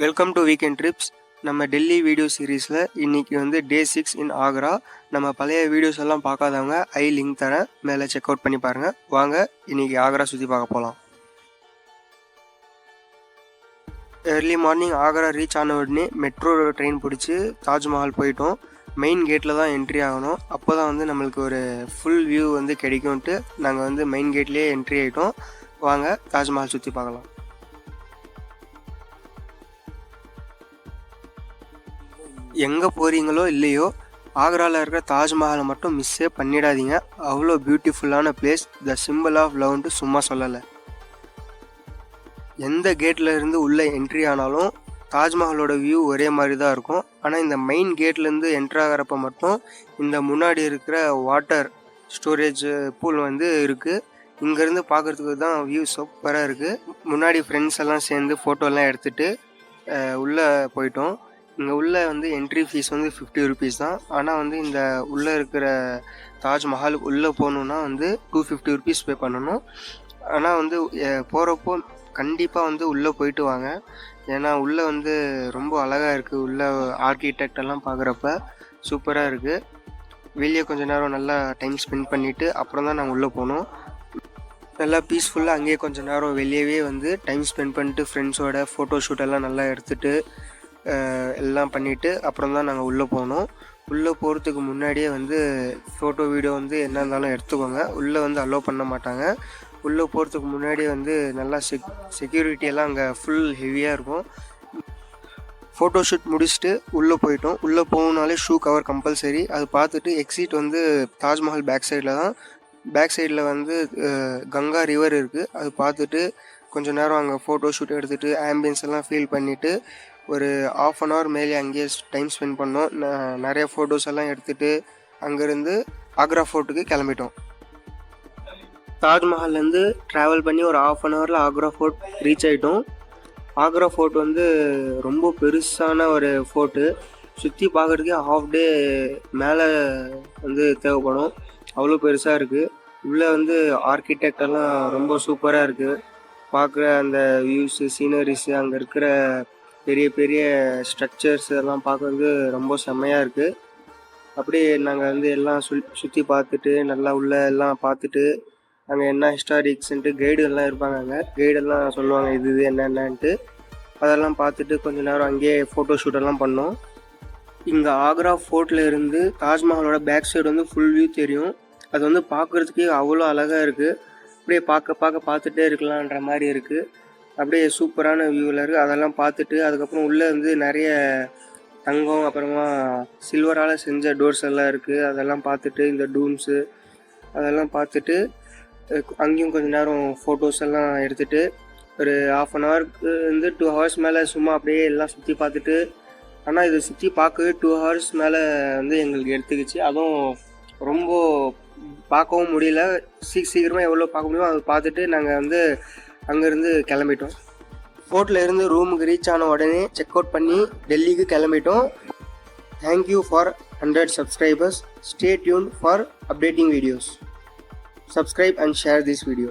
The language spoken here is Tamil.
Welcome to weekend drips. நம்ம டெல்லி வீடியோ சீரீஸில் இன்றைக்கி வந்து டே 6 இன் ஆக்ரா. நம்ம பழைய வீடியோஸ் எல்லாம் பார்க்காதவங்க லிங்க் தரேன், மேலே செக் அவுட் பண்ணி பாருங்கள். வாங்க இன்றைக்கி ஆக்ரா சுற்றி பார்க்க போகலாம். ஏர்லி மார்னிங் ஆக்ரா ரீச் ஆன உடனே மெட்ரோ ட்ரெயின் பிடிச்சி தாஜ்மஹால் போயிட்டோம். மெயின் கேட்டில் தான் என்ட்ரி ஆகணும். அப்போ தான் வந்து நம்மளுக்கு ஒரு ஃபுல் வியூ வந்து கிடைக்கும்ன்ட்டு நாங்கள் வந்து மெயின் கேட்லேயே என்ட்ரி ஆகிட்டோம். வாங்க தாஜ்மஹால் சுற்றி பார்க்கலாம். எங்கே போகிறீங்களோ இல்லையோ, ஆக்ராவில் இருக்கிற தாஜ்மஹாலை மட்டும் மிஸ்ஸே பண்ணிடாதீங்க. அவ்வளோ பியூட்டிஃபுல்லான பிளேஸ். த சிம்பிள் ஆஃப் லவ்ன்ட்டு சும்மா சொல்லலை. எந்த கேட்டில் இருந்து உள்ளே என்ட்ரி ஆனாலும் தாஜ்மஹாலோட வியூ ஒரே மாதிரி தான் இருக்கும். ஆனால் இந்த மெயின் கேட்லேருந்து என்ட்ரி ஆகிறப்ப மட்டும் இந்த முன்னாடி இருக்கிற வாட்டர் ஸ்டோரேஜ் பூல் வந்து இருக்குது. இங்கேருந்து பார்க்குறதுக்கு தான் வியூ சூப்பராக இருக்குது. முன்னாடி ஃப்ரெண்ட்ஸ் எல்லாம் சேர்ந்து ஃபோட்டோலாம் எடுத்துகிட்டு உள்ளே போயிட்டோம். இங்கே உள்ளே வந்து என்ட்ரி ஃபீஸ் வந்து 50 ருபீஸ் தான். ஆனால் வந்து இந்த உள்ளே இருக்கிற தாஜ்மஹாலுக்கு உள்ளே போகணுன்னா வந்து 250 ருபீஸ் பே பண்ணணும். ஆனால் வந்து போகிறப்போ கண்டிப்பாக வந்து உள்ளே போயிட்டு வாங்க. ஏன்னா உள்ளே வந்து ரொம்ப அழகாக இருக்குது. உள்ளே ஆர்கிடெக்ட் எல்லாம் பார்க்குறப்ப சூப்பராக இருக்குது. வெளியே கொஞ்சம் நேரம் நல்லா டைம் ஸ்பெண்ட் பண்ணிவிட்டு அப்புறம் தான் நாங்கள் உள்ளே போனோம். நல்லா பீஸ்ஃபுல்லாக அங்கேயே கொஞ்சம் நேரம் வெளியவே வந்து டைம் ஸ்பெண்ட் பண்ணிட்டு ஃப்ரெண்ட்ஸோட ஃபோட்டோ ஷூட்டெல்லாம் நல்லா எடுத்துகிட்டு எல்லாம் பண்ணிவிட்டு அப்புறம் தான் நாங்கள் உள்ளே போனோம். உள்ளே போகிறதுக்கு முன்னாடியே வந்து ஃபோட்டோ வீடியோ வந்து என்ன இருந்தாலும் எடுத்துக்கோங்க. உள்ளே வந்து அலோவ் பண்ண மாட்டாங்க. உள்ளே போகிறதுக்கு முன்னாடியே வந்து நல்லா செக்யூரிட்டியெல்லாம் அங்கே ஃபுல் ஹெவியாக இருக்கும். ஃபோட்டோ ஷூட் முடிச்சுட்டு உள்ளே போயிட்டோம். உள்ளே போகணுனாலே ஷூ கவர் கம்பல்சரி. அது பார்த்துட்டு எக்ஸிட் வந்து தாஜ்மஹால் பேக் சைடில் தான். பேக் சைடில் வந்து கங்கா ரிவர் இருக்குது. அது பார்த்துட்டு கொஞ்சம் நேரம் அங்கே ஃபோட்டோ ஷூட் எடுத்துகிட்டு ஆம்பியன்ஸ் எல்லாம் ஃபீல் பண்ணிவிட்டு ஒரு 1/2 அன் ஹவர் மேலே அங்கேயே டைம் ஸ்பெண்ட் பண்ணோம். நிறைய ஃபோட்டோஸ் எல்லாம் எடுத்துகிட்டு அங்கேருந்து ஆக்ரா ஃபோர்ட்டுக்கு கிளம்பிட்டோம். தாஜ்மஹால்லேருந்து ட்ராவல் பண்ணி ஒரு 1/2 அன் ஹவரில் ஆக்ரா ஃபோர்ட் ரீச் ஆகிட்டோம். ஆக்ரா ஃபோர்ட் வந்து ரொம்ப பெருசான ஒரு ஃபோர்ட்டு. சுற்றி பார்க்குறதுக்கே ½ டே மேலே வந்து தேவைப்படும். அவ்வளோ பெருசாக இருக்குது. உள்ளே வந்து ஆர்கிடெக்டெல்லாம் ரொம்ப சூப்பராக இருக்குது. பார்க்குற அந்த வியூஸு, சீனரிஸு, அங்கே இருக்கிற பெரிய பெரிய ஸ்ட்ரக்சர்ஸ் எல்லாம் பார்க்குறது ரொம்ப செம்மையாக இருக்குது. அப்படியே நாங்கள் வந்து எல்லாம் சுற்றி பார்த்துட்டு நல்லா உள்ளே எல்லாம் பார்த்துட்டு அங்கே என்ன ஹிஸ்டாரிக்ஸ்ன்ட்டு கைடுகள்லாம் இருப்பாங்க. அங்கே கைடெல்லாம் சொல்லுவாங்க இது என்னென்னன்ட்டு. அதெல்லாம் பார்த்துட்டு கொஞ்சம் நேரம் அங்கேயே ஃபோட்டோ ஷூட்டெல்லாம் பண்ணோம். இங்கே ஆக்ரா ஃபோர்ட்டில் இருந்து தாஜ்மஹாலோட பேக் சைடு வந்து ஃபுல் வியூ தெரியும். அது வந்து பார்க்குறதுக்கே அவ்வளோ அழகாக இருக்குது. அப்படியே பார்த்துட்டே இருக்கலான்ற மாதிரி இருக்குது. அப்படியே சூப்பரான வியூவில் இருக்குது. அதெல்லாம் பார்த்துட்டு அதுக்கப்புறம் உள்ளே வந்து நிறைய தங்கம் அப்புறமா சில்வரால் செஞ்ச டோர்ஸ் எல்லாம் இருக்குது. அதெல்லாம் பார்த்துட்டு இந்த டூம்ஸு அதெல்லாம் பார்த்துட்டு அங்கேயும் கொஞ்சம் நேரம் ஃபோட்டோஸ் எல்லாம் எடுத்துகிட்டு ஒரு 1/2 அன் ஹவருக்கு வந்து 2 ஹவர்ஸ் மேலே சும்மா அப்படியே எல்லாம் சுற்றி பார்த்துட்டு. ஆனால் இதை சுற்றி பார்க்கவே 2 ஹவர்ஸ் மேலே வந்து எங்களுக்கு எடுத்துக்கிச்சு. அதுவும் ரொம்ப பார்க்கவும் முடியல. சீக்கிரமாக எவ்வளோ பார்க்க முடியுமோ அதை பார்த்துட்டு நாங்கள் வந்து அங்கேருந்து கிளம்பிட்டோம். ஃபோர்ட்டில் இருந்து ரூமுக்கு ரீச் ஆன உடனே செக் அவுட் பண்ணி டெல்லிக்கு கிளம்பிட்டோம். Thank you for 100 subscribers. Stay tuned for updating videos. Subscribe and share this video.